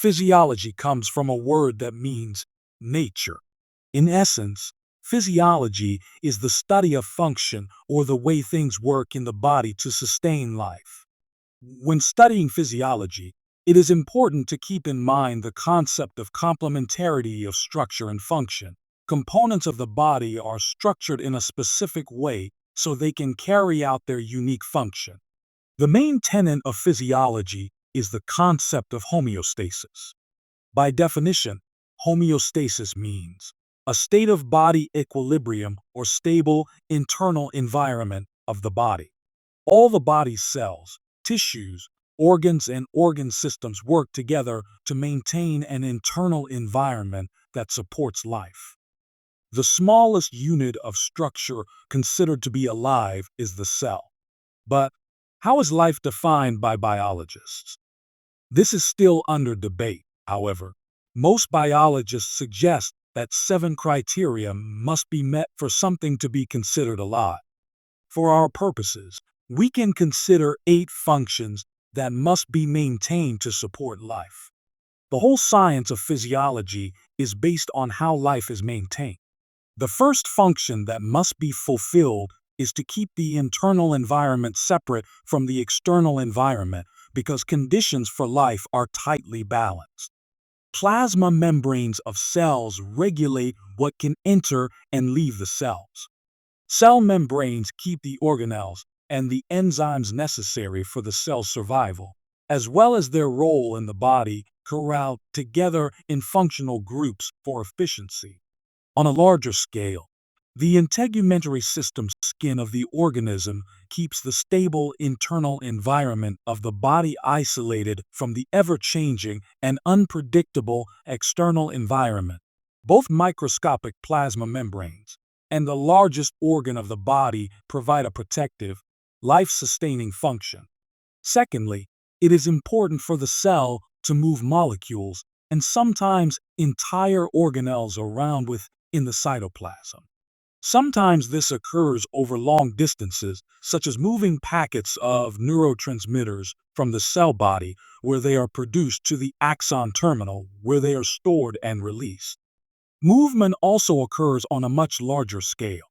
Physiology comes from a word that means nature. In essence, physiology is the study of function or the way things work in the body to sustain life. When studying physiology, it is important to keep in mind the concept of complementarity of structure and function. Components of the body are structured in a specific way so they can carry out their unique function. The main tenet of physiology is the concept of homeostasis. By definition, homeostasis means a state of body equilibrium or stable internal environment of the body. All the body's cells, tissues, organs, and organ systems work together to maintain an internal environment that supports life. The smallest unit of structure considered to be alive is the cell. But how is life defined by biologists? This is still under debate, however. Most biologists suggest that 7 criteria must be met for something to be considered alive. For our purposes, we can consider 8 functions that must be maintained to support life. The whole science of physiology is based on how life is maintained. The first function that must be fulfilled is to keep the internal environment separate from the external environment because conditions for life are tightly balanced. Plasma membranes of cells regulate what can enter and leave the cells. Cell membranes keep the organelles and the enzymes necessary for the cell's survival, as well as their role in the body, corralled together in functional groups for efficiency. On a larger scale, the integumentary system skin of the organism keeps the stable internal environment of the body isolated from the ever-changing and unpredictable external environment. Both microscopic plasma membranes and the largest organ of the body provide a protective, life-sustaining function. Secondly, it is important for the cell to move molecules and sometimes entire organelles around within the cytoplasm. Sometimes this occurs over long distances, such as moving packets of neurotransmitters from the cell body where they are produced to the axon terminal where they are stored and released. Movement also occurs on a much larger scale.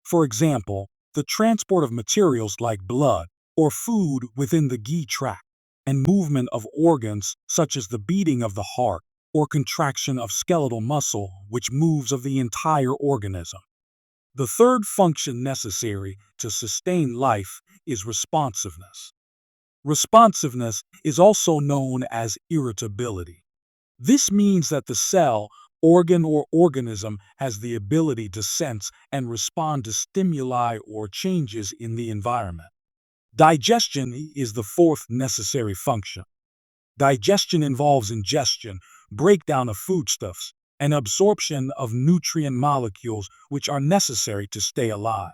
For example, the transport of materials like blood or food within the GI tract, and movement of organs such as the beating of the heart or contraction of skeletal muscle which moves of the entire organism. The third function necessary to sustain life is responsiveness. Responsiveness is also known as irritability. This means that the cell, organ, or organism has the ability to sense and respond to stimuli or changes in the environment. Digestion is the fourth necessary function. Digestion involves ingestion, breakdown of foodstuffs, and absorption of nutrient molecules which are necessary to stay alive.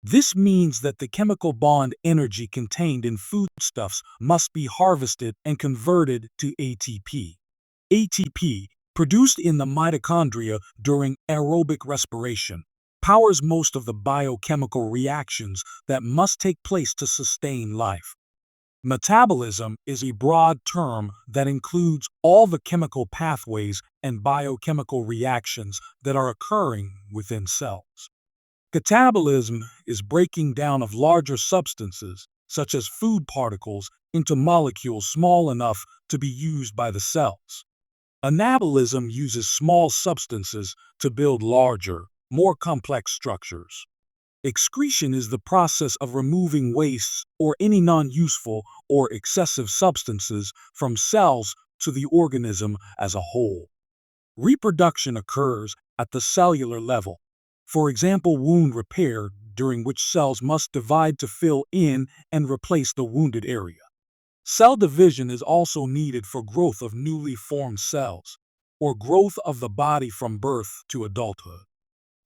This means that the chemical bond energy contained in foodstuffs must be harvested and converted to ATP. ATP, produced in the mitochondria during aerobic respiration, powers most of the biochemical reactions that must take place to sustain life. Metabolism is a broad term that includes all the chemical pathways and biochemical reactions that are occurring within cells. Catabolism is breaking down of larger substances, such as food particles, into molecules small enough to be used by the cells. Anabolism uses small substances to build larger, more complex structures. Excretion is the process of removing wastes or any non-useful or excessive substances from cells to the organism as a whole. Reproduction occurs at the cellular level. For example, wound repair, during which cells must divide to fill in and replace the wounded area. Cell division is also needed for growth of newly formed cells, or growth of the body from birth to adulthood.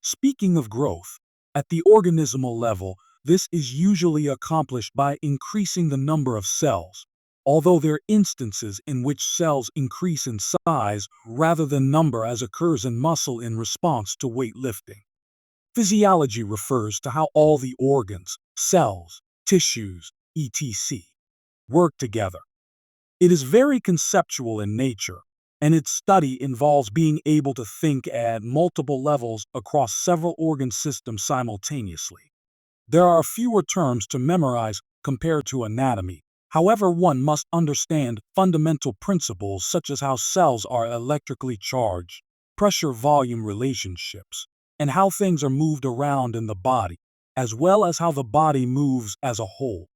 Speaking of growth, at the organismal level, this is usually accomplished by increasing the number of cells, although there are instances in which cells increase in size rather than number, as occurs in muscle in response to weightlifting. Physiology refers to how all the organs, cells, tissues, etc. work together. It is very conceptual in nature, and its study involves being able to think at multiple levels across several organ systems simultaneously. There are fewer terms to memorize compared to anatomy. However, one must understand fundamental principles such as how cells are electrically charged, pressure-volume relationships, and how things are moved around in the body, as well as how the body moves as a whole.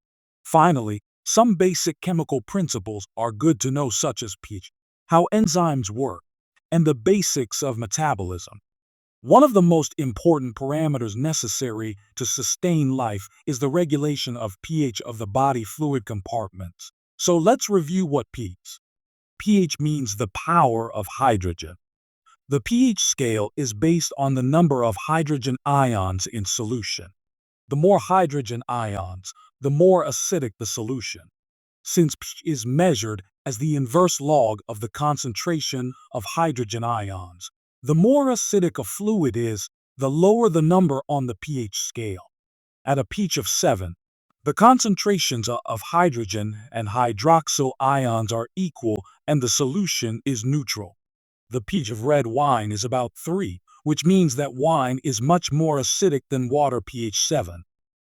Finally, some basic chemical principles are good to know, such as pH, how enzymes work, and the basics of metabolism. One of the most important parameters necessary to sustain life is the regulation of pH of the body fluid compartments. So let's review what pH. pH means the power of hydrogen. The pH scale is based on the number of hydrogen ions in solution. The more hydrogen ions, the more acidic the solution. Since pH is measured as the inverse log of the concentration of hydrogen ions, the more acidic a fluid is, the lower the number on the pH scale. At a pH of 7, the concentrations of hydrogen and hydroxyl ions are equal and the solution is neutral. The pH of red wine is about 3, which means that wine is much more acidic than water. pH 7.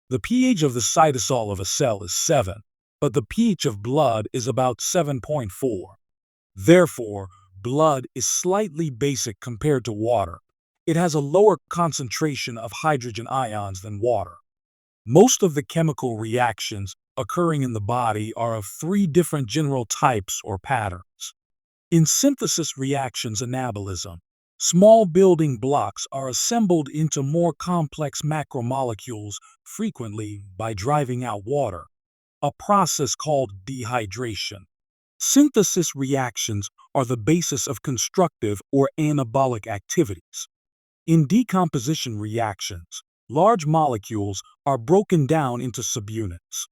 The pH of the cytosol of a cell is 7, but the pH of blood is about 7.4. Therefore, blood is slightly basic compared to water. It has a lower concentration of hydrogen ions than water. Most of the chemical reactions occurring in the body are of 3 different general types or patterns. In synthesis reactions, anabolism, small building blocks are assembled into more complex macromolecules, frequently by driving out water, a process called dehydration. Synthesis reactions are the basis of constructive or anabolic activities. In decomposition reactions, large molecules are broken down into subunits.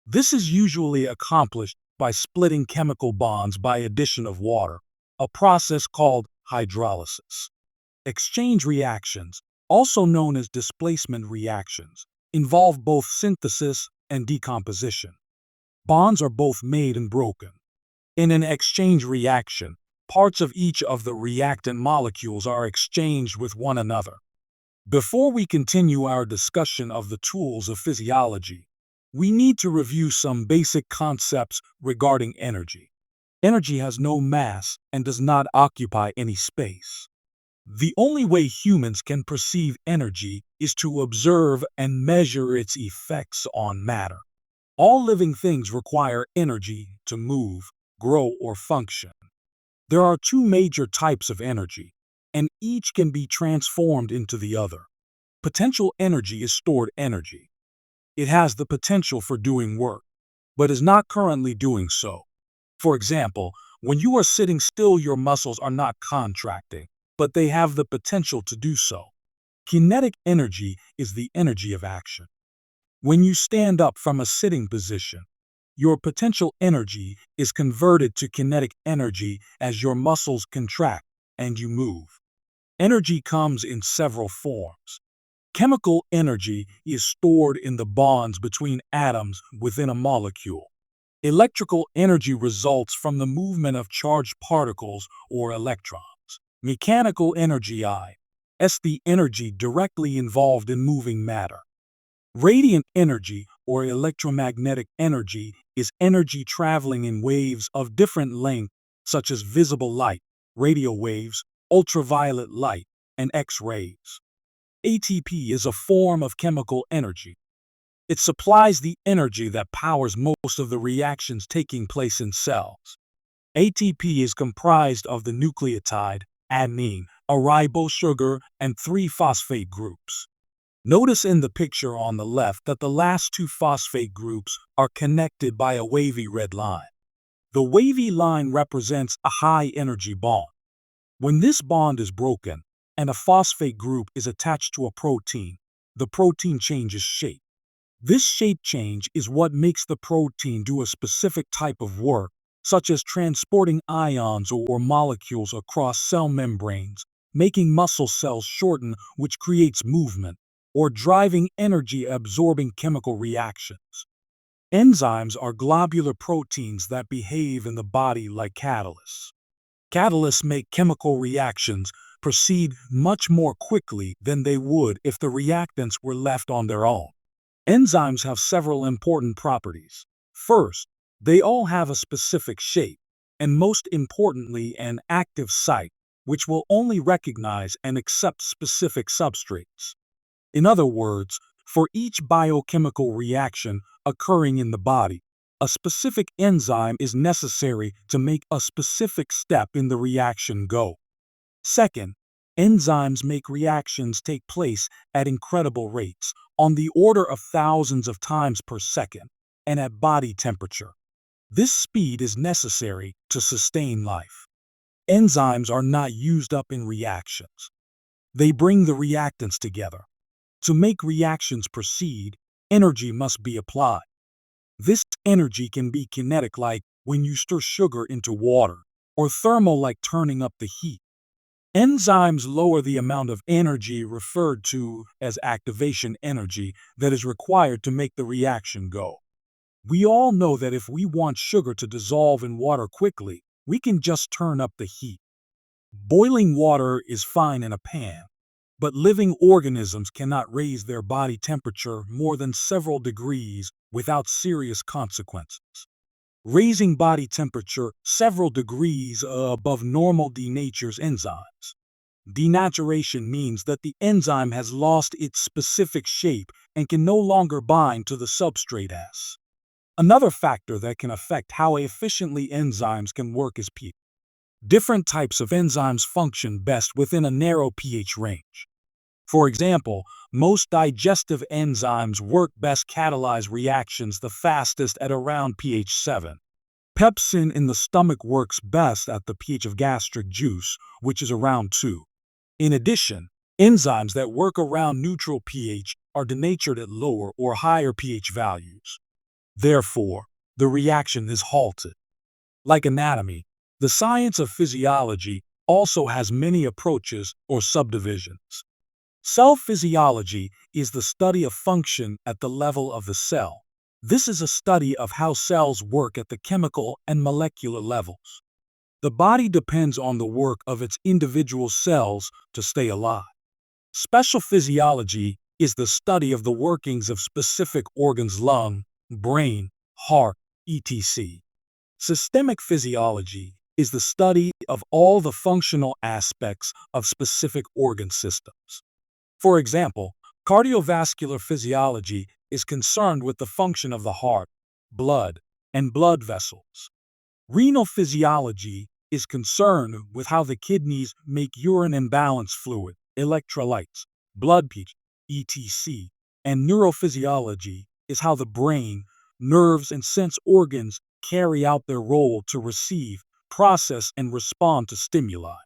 This is usually accomplished by splitting chemical bonds by addition of water, a process called hydrolysis. Exchange reactions, also known as displacement reactions, involve both synthesis and decomposition. Bonds are both made and broken. In an exchange reaction, parts of each of the reactant molecules are exchanged with one another. Before we continue our discussion of the tools of physiology, we need to review some basic concepts regarding energy. Energy has no mass and does not occupy any space. The only way humans can perceive energy is to observe and measure its effects on matter. All living things require energy to move, grow, or function. There are 2 major types of energy, and each can be transformed into the other. Potential energy is stored energy. It has the potential for doing work, but is not currently doing so. For example, when you are sitting still, your muscles are not contracting, but they have the potential to do so. Kinetic energy is the energy of action. When you stand up from a sitting position, your potential energy is converted to kinetic energy as your muscles contract and you move. Energy comes in several forms. Chemical energy is stored in the bonds between atoms within a molecule. Electrical energy results from the movement of charged particles or electrons. Mechanical energy is the energy directly involved in moving matter. Radiant energy or electromagnetic energy is energy traveling in waves of different length, such as visible light, radio waves, ultraviolet light, and X-rays. ATP is a form of chemical energy. It supplies the energy that powers most of the reactions taking place in cells. ATP is comprised of the nucleotide, adenine, a ribosugar, and 3 phosphate groups. Notice in the picture on the left that the last 2 phosphate groups are connected by a wavy red line. The wavy line represents a high-energy bond. When this bond is broken and a phosphate group is attached to a protein, the protein changes shape. This shape change is what makes the protein do a specific type of work, such as transporting ions or molecules across cell membranes, making muscle cells shorten, which creates movement, or driving energy-absorbing chemical reactions. Enzymes are globular proteins that behave in the body like catalysts. Catalysts make chemical reactions proceed much more quickly than they would if the reactants were left on their own. Enzymes have several important properties. First, they all have a specific shape, and most importantly, an active site, which will only recognize and accept specific substrates. In other words, for each biochemical reaction occurring in the body, a specific enzyme is necessary to make a specific step in the reaction go. Second, enzymes make reactions take place at incredible rates, on the order of thousands of times per second, and at body temperature. This speed is necessary to sustain life. Enzymes are not used up in reactions. They bring the reactants together. To make reactions proceed, energy must be applied. This energy can be kinetic, like when you stir sugar into water, or thermal, like turning up the heat. Enzymes lower the amount of energy referred to as activation energy that is required to make the reaction go. We all know that if we want sugar to dissolve in water quickly, we can just turn up the heat. Boiling water is fine in a pan, but living organisms cannot raise their body temperature more than several degrees without serious consequences. Raising body temperature several degrees above normal denatures enzymes. Denaturation means that the enzyme has lost its specific shape and can no longer bind to the substrate S. Another factor that can affect how efficiently enzymes can work is pH. Different types of enzymes function best within a narrow pH range. For example, most digestive enzymes work best catalyze reactions the fastest at around pH 7. Pepsin in the stomach works best at the pH of gastric juice, which is around 2. In addition, enzymes that work around neutral pH are denatured at lower or higher pH values. Therefore, the reaction is halted. Like anatomy, the science of physiology also has many approaches or subdivisions. Cell physiology is the study of function at the level of the cell. This is a study of how cells work at the chemical and molecular levels. The body depends on the work of its individual cells to stay alive. Special physiology is the study of the workings of specific organs: lung, brain, heart, etc. Systemic physiology is the study of all the functional aspects of specific organ systems. For example, cardiovascular physiology is concerned with the function of the heart, blood, and blood vessels. Renal physiology is concerned with how the kidneys make urine and balance fluid, electrolytes, blood pH, etc. And neurophysiology is how the brain, nerves, and sense organs carry out their role to receive, process, and respond to stimuli.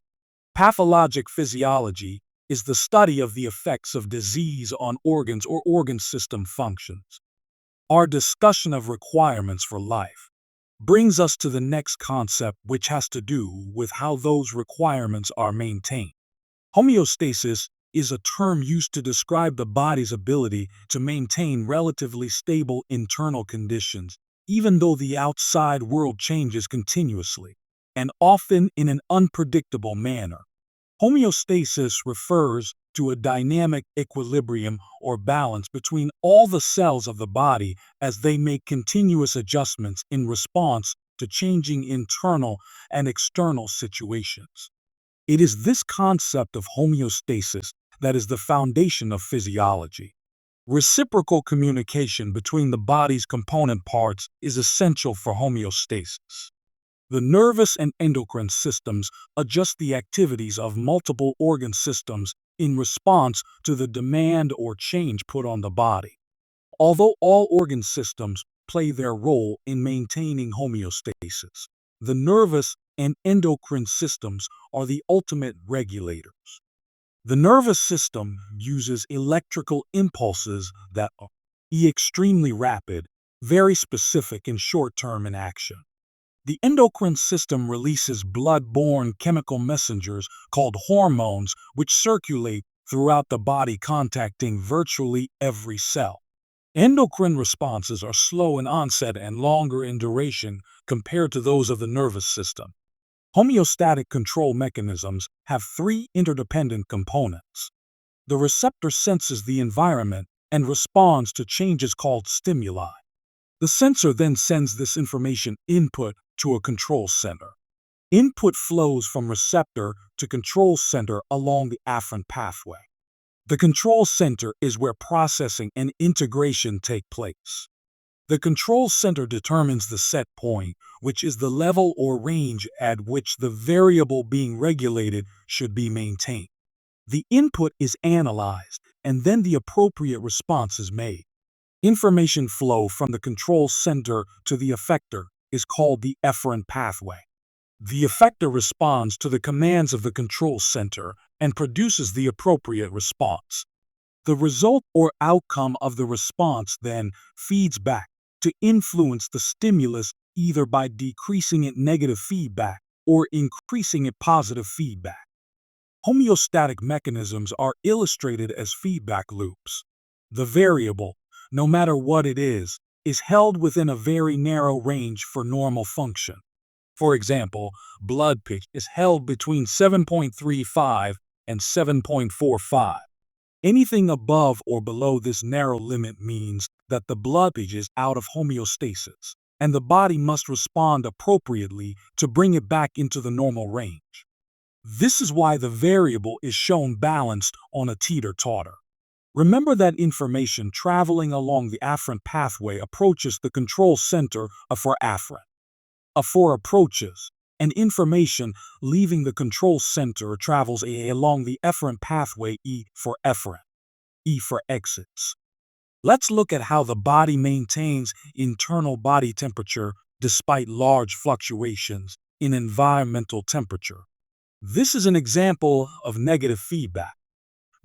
Pathologic physiology is the study of the effects of disease on organs or organ system functions. Our discussion of requirements for life brings us to the next concept, which has to do with how those requirements are maintained. Homeostasis is a term used to describe the body's ability to maintain relatively stable internal conditions, even though the outside world changes continuously, and often in an unpredictable manner. Homeostasis refers to a dynamic equilibrium or balance between all the cells of the body as they make continuous adjustments in response to changing internal and external situations. It is this concept of homeostasis that is the foundation of physiology. Reciprocal communication between the body's component parts is essential for homeostasis. The nervous and endocrine systems adjust the activities of multiple organ systems in response to the demand or change put on the body. Although all organ systems play their role in maintaining homeostasis, the nervous and endocrine systems are the ultimate regulators. The nervous system uses electrical impulses that are extremely rapid, very specific, and short-term in action. The endocrine system releases blood-borne chemical messengers called hormones, which circulate throughout the body, contacting virtually every cell. Endocrine responses are slow in onset and longer in duration compared to those of the nervous system. Homeostatic control mechanisms have three interdependent components. The receptor senses the environment and responds to changes called stimuli. The sensor then sends this information input to a control center. Input flows from receptor to control center along the afferent pathway. The control center is where processing and integration take place. The control center determines the set point, which is the level or range at which the variable being regulated should be maintained. The input is analyzed, and then the appropriate response is made. Information flow from the control center to the effector is called the efferent pathway. The effector responds to the commands of the control center and produces the appropriate response. The result or outcome of the response then feeds back to influence the stimulus either by decreasing it negative feedback or increasing it positive feedback. Homeostatic mechanisms are illustrated as feedback loops. The variable, no matter what it is held within a very narrow range for normal function. For example, blood pH is held between 7.35 and 7.45. Anything above or below this narrow limit means that the blood pH is out of homeostasis, and the body must respond appropriately to bring it back into the normal range. This is why the variable is shown balanced on a teeter-totter. Remember that information traveling along the afferent pathway approaches the control center for afferent. For approaches, and information leaving the control center travels along the efferent pathway E for efferent, E for exits. Let's look at how the body maintains internal body temperature despite large fluctuations in environmental temperature. This is an example of negative feedback.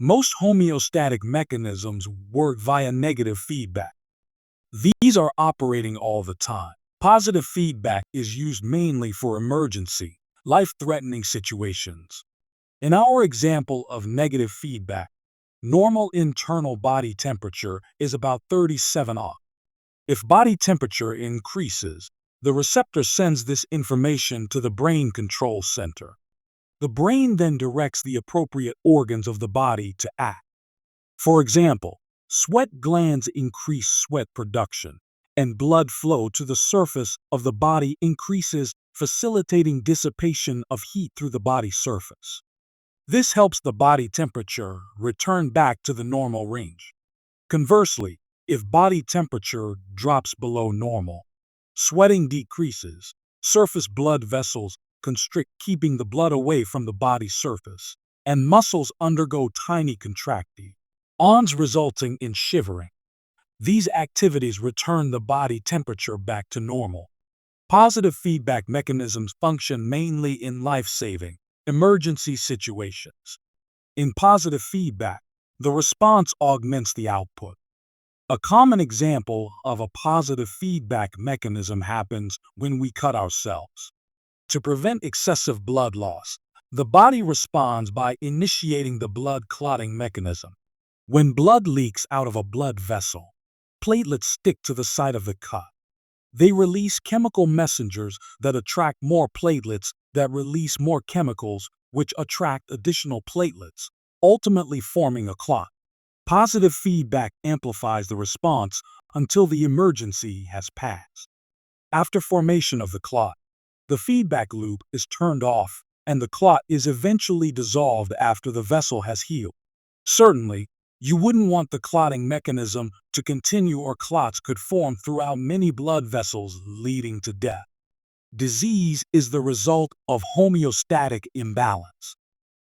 Most homeostatic mechanisms work via negative feedback. These are operating all the time. Positive feedback is used mainly for emergency, life-threatening situations. In our example of negative feedback, normal internal body temperature is about 37 off. If body temperature increases, the receptor sends this information to the brain control center. The brain then directs the appropriate organs of the body to act. For example, sweat glands increase sweat production, and blood flow to the surface of the body increases, facilitating dissipation of heat through the body surface. This helps the body temperature return back to the normal range. Conversely, if body temperature drops below normal, sweating decreases, surface blood vessels constrict, keeping the blood away from the body surface, and muscles undergo tiny contractions, resulting in shivering. These activities return the body temperature back to normal. Positive feedback mechanisms function mainly in life-saving, emergency situations. In positive feedback, the response augments the output. A common example of a positive feedback mechanism happens when we cut ourselves. To prevent excessive blood loss, the body responds by initiating the blood clotting mechanism. When blood leaks out of a blood vessel, platelets stick to the site of the cut. They release chemical messengers that attract more platelets that release more chemicals which attract additional platelets, ultimately forming a clot. Positive feedback amplifies the response until the emergency has passed. After formation of the clot, the feedback loop is turned off and the clot is eventually dissolved after the vessel has healed. Certainly, you wouldn't want the clotting mechanism to continue, or clots could form throughout many blood vessels, leading to death. Disease is the result of homeostatic imbalance.